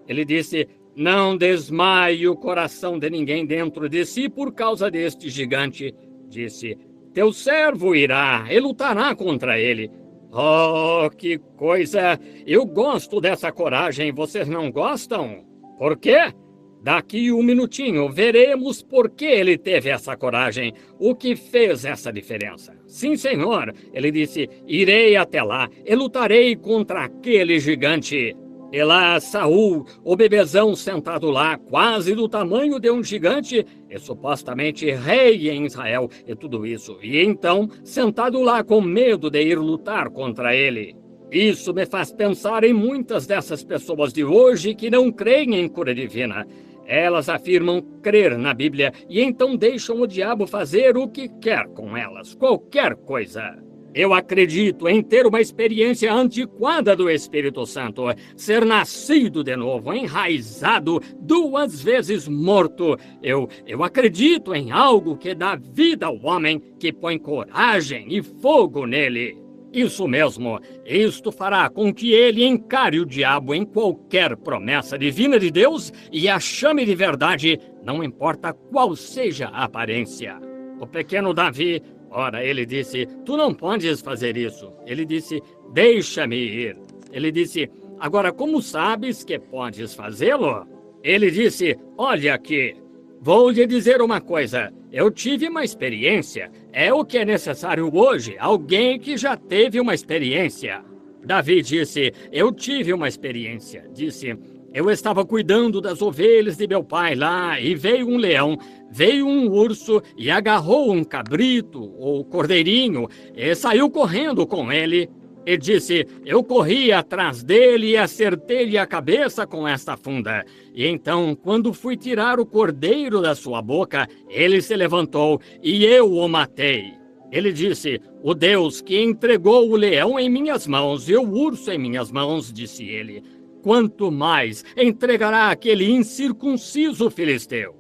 Ele disse: não desmaie o coração de ninguém dentro de si por causa deste gigante. Disse: teu servo irá e lutará contra ele. Oh, que coisa! Eu gosto dessa coragem, vocês não gostam? Por quê? Daqui um minutinho veremos por que ele teve essa coragem, o que fez essa diferença. Sim, senhor, ele disse: irei até lá e lutarei contra aquele gigante. E lá Saul, o bebezão sentado lá, quase do tamanho de um gigante, e supostamente rei em Israel e tudo isso. E então, sentado lá com medo de ir lutar contra ele. Isso me faz pensar em muitas dessas pessoas de hoje que não creem em cura divina. Elas afirmam crer na Bíblia e então deixam o diabo fazer o que quer com elas, qualquer coisa. Eu acredito em ter uma experiência antiquada do Espírito Santo, ser nascido de novo, enraizado, 2 vezes morto. Eu acredito em algo que dá vida ao homem, que põe coragem e fogo nele. Isso mesmo, isto fará com que ele encare o diabo em qualquer promessa divina de Deus e a chame de verdade, não importa qual seja a aparência. O pequeno Davi, ora, ele disse: tu não podes fazer isso. Ele disse: deixa-me ir. Ele disse: agora como sabes que podes fazê-lo? Ele disse: olha aqui, vou lhe dizer uma coisa. Eu tive uma experiência. É o que é necessário hoje, alguém que já teve uma experiência. Davi disse: eu tive uma experiência. Disse: eu estava cuidando das ovelhas de meu pai lá e veio um leão, veio um urso e agarrou um cabrito ou cordeirinho e saiu correndo com ele. E disse: eu corri atrás dele e acertei-lhe a cabeça com esta funda. E então, quando fui tirar o cordeiro da sua boca, ele se levantou e eu o matei. Ele disse: o Deus que entregou o leão em minhas mãos e o urso em minhas mãos, disse ele, quanto mais entregará aquele incircunciso filisteu.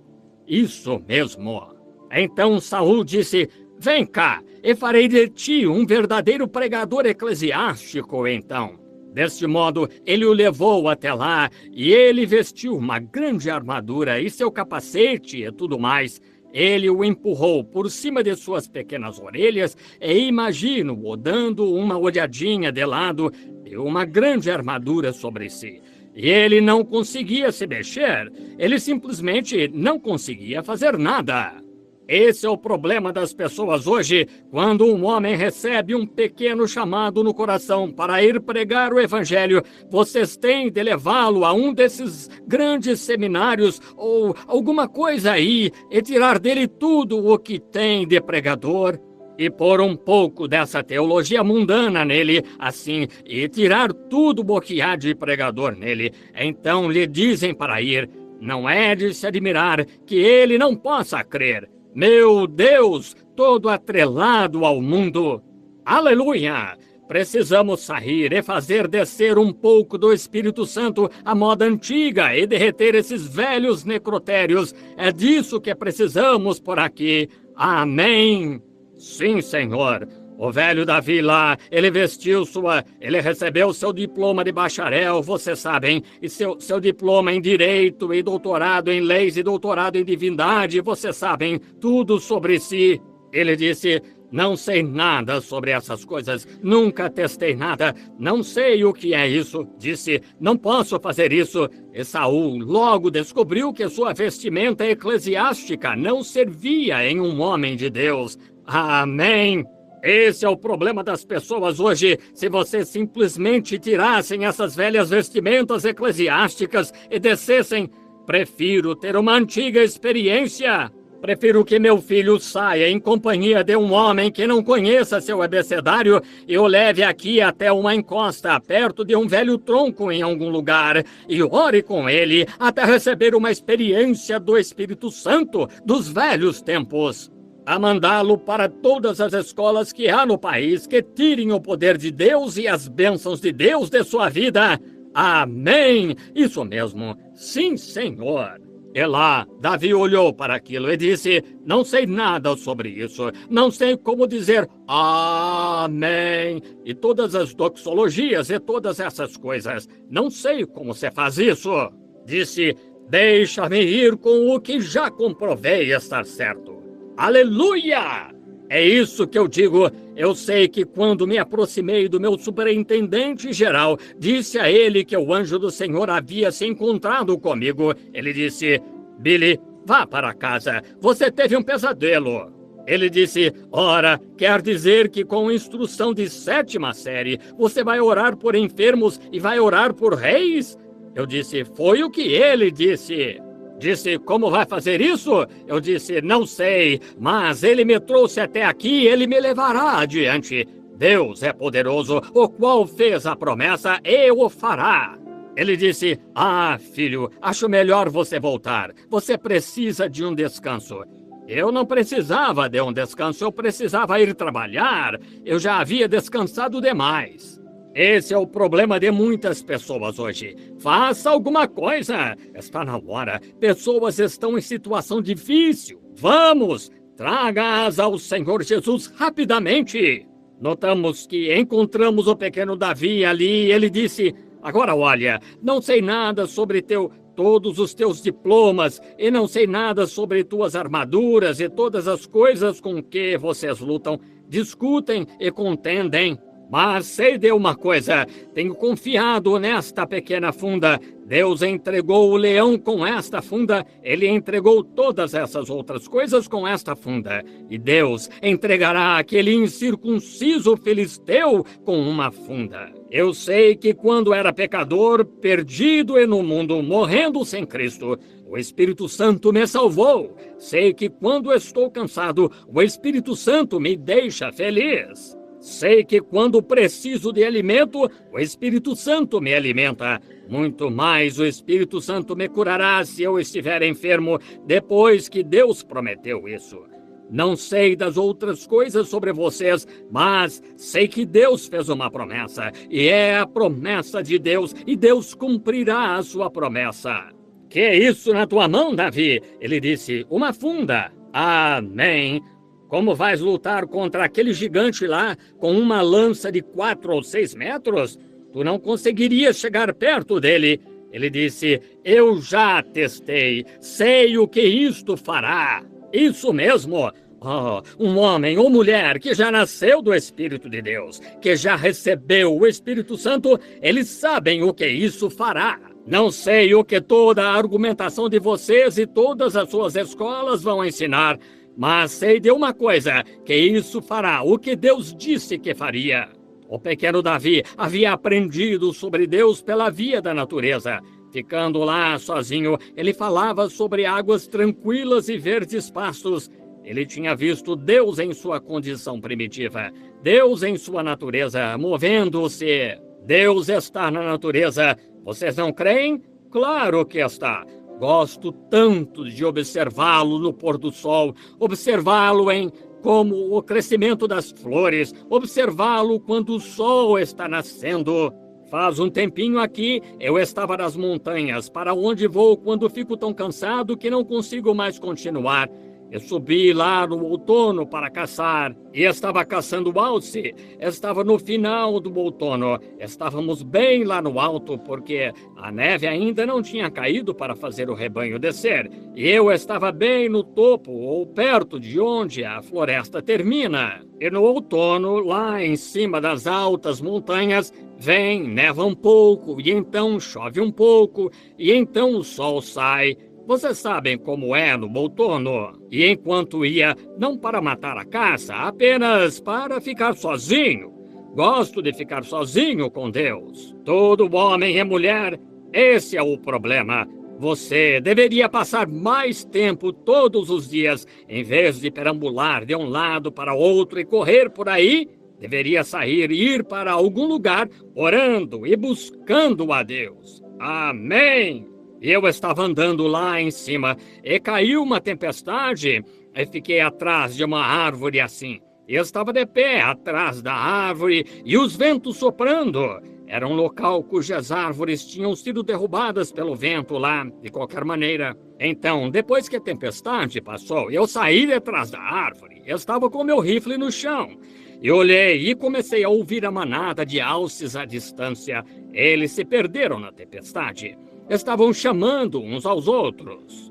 Isso mesmo. Então Saul disse: vem cá, e farei de ti um verdadeiro pregador eclesiástico, então. Deste modo, ele o levou até lá, e ele vestiu uma grande armadura e seu capacete e tudo mais. Ele o empurrou por cima de suas pequenas orelhas, e imagino-o dando uma olhadinha de lado e uma grande armadura sobre si. E ele não conseguia se mexer, ele simplesmente não conseguia fazer nada. Esse é o problema das pessoas hoje, quando um homem recebe um pequeno chamado no coração para ir pregar o evangelho. Vocês têm de levá-lo a um desses grandes seminários ou alguma coisa aí e tirar dele tudo o que tem de pregador e pôr um pouco dessa teologia mundana nele, assim, e tirar tudo o que há de pregador nele. Então lhe dizem para ir. Não é de se admirar que ele não possa crer. Meu Deus, todo atrelado ao mundo. Aleluia! Precisamos sair e fazer descer um pouco do Espírito Santo à moda antiga e derreter esses velhos necrotérios. É disso que precisamos por aqui. Amém. Sim, Senhor. O velho Davi lá, ele recebeu seu diploma de bacharel, vocês sabem, e seu diploma em direito e doutorado em leis e doutorado em divindade, vocês sabem, tudo sobre si. Ele disse: não sei nada sobre essas coisas, nunca testei nada, não sei o que é isso. Disse: não posso fazer isso. E Saul logo descobriu que sua vestimenta eclesiástica não servia em um homem de Deus. Amém. Esse é o problema das pessoas hoje. Se vocês simplesmente tirassem essas velhas vestimentas eclesiásticas e descessem, prefiro ter uma antiga experiência. Prefiro que meu filho saia em companhia de um homem que não conheça seu abecedário e o leve aqui até uma encosta, perto de um velho tronco em algum lugar, e ore com ele até receber uma experiência do Espírito Santo dos velhos tempos. A mandá-lo para todas as escolas que há no país, que tirem o poder de Deus e as bênçãos de Deus de sua vida. Amém! Isso mesmo. Sim, Senhor. E lá, Davi olhou para aquilo e disse: não sei nada sobre isso. Não sei como dizer amém. E todas as doxologias e todas essas coisas. Não sei como se faz isso. Disse: deixa-me ir com o que já comprovei estar certo. Aleluia! É isso que eu digo. Eu sei que quando me aproximei do meu superintendente geral, disse a ele que o anjo do Senhor havia se encontrado comigo. Ele disse: Billy, vá para casa. Você teve um pesadelo. Ele disse: ora, quer dizer que com instrução de 7ª série, você vai orar por enfermos e vai orar por reis? Eu disse: foi o que ele disse. Disse: como vai fazer isso? Eu disse: não sei, mas ele me trouxe até aqui e ele me levará adiante. Deus é poderoso, o qual fez a promessa e o fará. Ele disse: ah, filho, acho melhor você voltar. Você precisa de um descanso. Eu não precisava de um descanso, eu precisava ir trabalhar. Eu já havia descansado demais. Esse é o problema de muitas pessoas hoje. Faça alguma coisa. Está na hora. Pessoas estão em situação difícil. Vamos, traga-as ao Senhor Jesus rapidamente. Notamos que encontramos o pequeno Davi ali. Ele disse: agora olha, não sei nada sobre todos os teus diplomas e não sei nada sobre tuas armaduras e todas as coisas com que vocês lutam, discutem e contendem. Mas sei de uma coisa, tenho confiado nesta pequena funda. Deus entregou o leão com esta funda, ele entregou todas essas outras coisas com esta funda. E Deus entregará aquele incircunciso filisteu com uma funda. Eu sei que quando era pecador, perdido e no mundo, morrendo sem Cristo, o Espírito Santo me salvou. Sei que quando estou cansado, o Espírito Santo me deixa feliz. Sei que quando preciso de alimento, o Espírito Santo me alimenta. Muito mais o Espírito Santo me curará se eu estiver enfermo, depois que Deus prometeu isso. Não sei das outras coisas sobre vocês, mas sei que Deus fez uma promessa, e é a promessa de Deus, e Deus cumprirá a sua promessa. Que é isso na tua mão, Davi? Ele disse: uma funda. Amém. Como vais lutar contra aquele gigante lá com uma lança de 4 ou 6 metros? Tu não conseguirias chegar perto dele. Ele disse: eu já testei, sei o que isto fará. Isso mesmo. Oh, um homem ou mulher que já nasceu do Espírito de Deus, que já recebeu o Espírito Santo, eles sabem o que isso fará. Não sei o que toda a argumentação de vocês e todas as suas escolas vão ensinar, mas sei de uma coisa, que isso fará o que Deus disse que faria. O pequeno Davi havia aprendido sobre Deus pela via da natureza. Ficando lá sozinho, ele falava sobre águas tranquilas e verdes pastos. Ele tinha visto Deus em sua condição primitiva, Deus em sua natureza, movendo-se. Deus está na natureza. Vocês não creem? Claro que está. Gosto tanto de observá-lo no pôr do sol, observá-lo em como o crescimento das flores, observá-lo quando o sol está nascendo. Faz um tempinho aqui, eu estava nas montanhas, para onde vou quando fico tão cansado que não consigo mais continuar. Eu subi lá no outono para caçar, e estava caçando alce. Estava no final do outono. Estávamos bem lá no alto, porque a neve ainda não tinha caído para fazer o rebanho descer. E eu estava bem no topo, ou perto de onde a floresta termina. E no outono, lá em cima das altas montanhas, neva um pouco, e então chove um pouco, e então o sol sai. Vocês sabem como é no outono. E enquanto ia, não para matar a caça, apenas para ficar sozinho. Gosto de ficar sozinho com Deus. Todo homem e mulher, esse é o problema. Você deveria passar mais tempo todos os dias, em vez de perambular de um lado para outro e correr por aí. Deveria sair e ir para algum lugar, orando e buscando a Deus. Amém! Eu estava andando lá em cima e caiu uma tempestade e fiquei atrás de uma árvore assim. Eu estava de pé atrás da árvore e os ventos soprando. Era um local cujas árvores tinham sido derrubadas pelo vento lá, de qualquer maneira. Então, depois que a tempestade passou, eu saí de trás da árvore. Eu estava com meu rifle no chão. Eu olhei e comecei a ouvir a manada de alces à distância. Eles se perderam na tempestade. estavam chamando uns aos outros.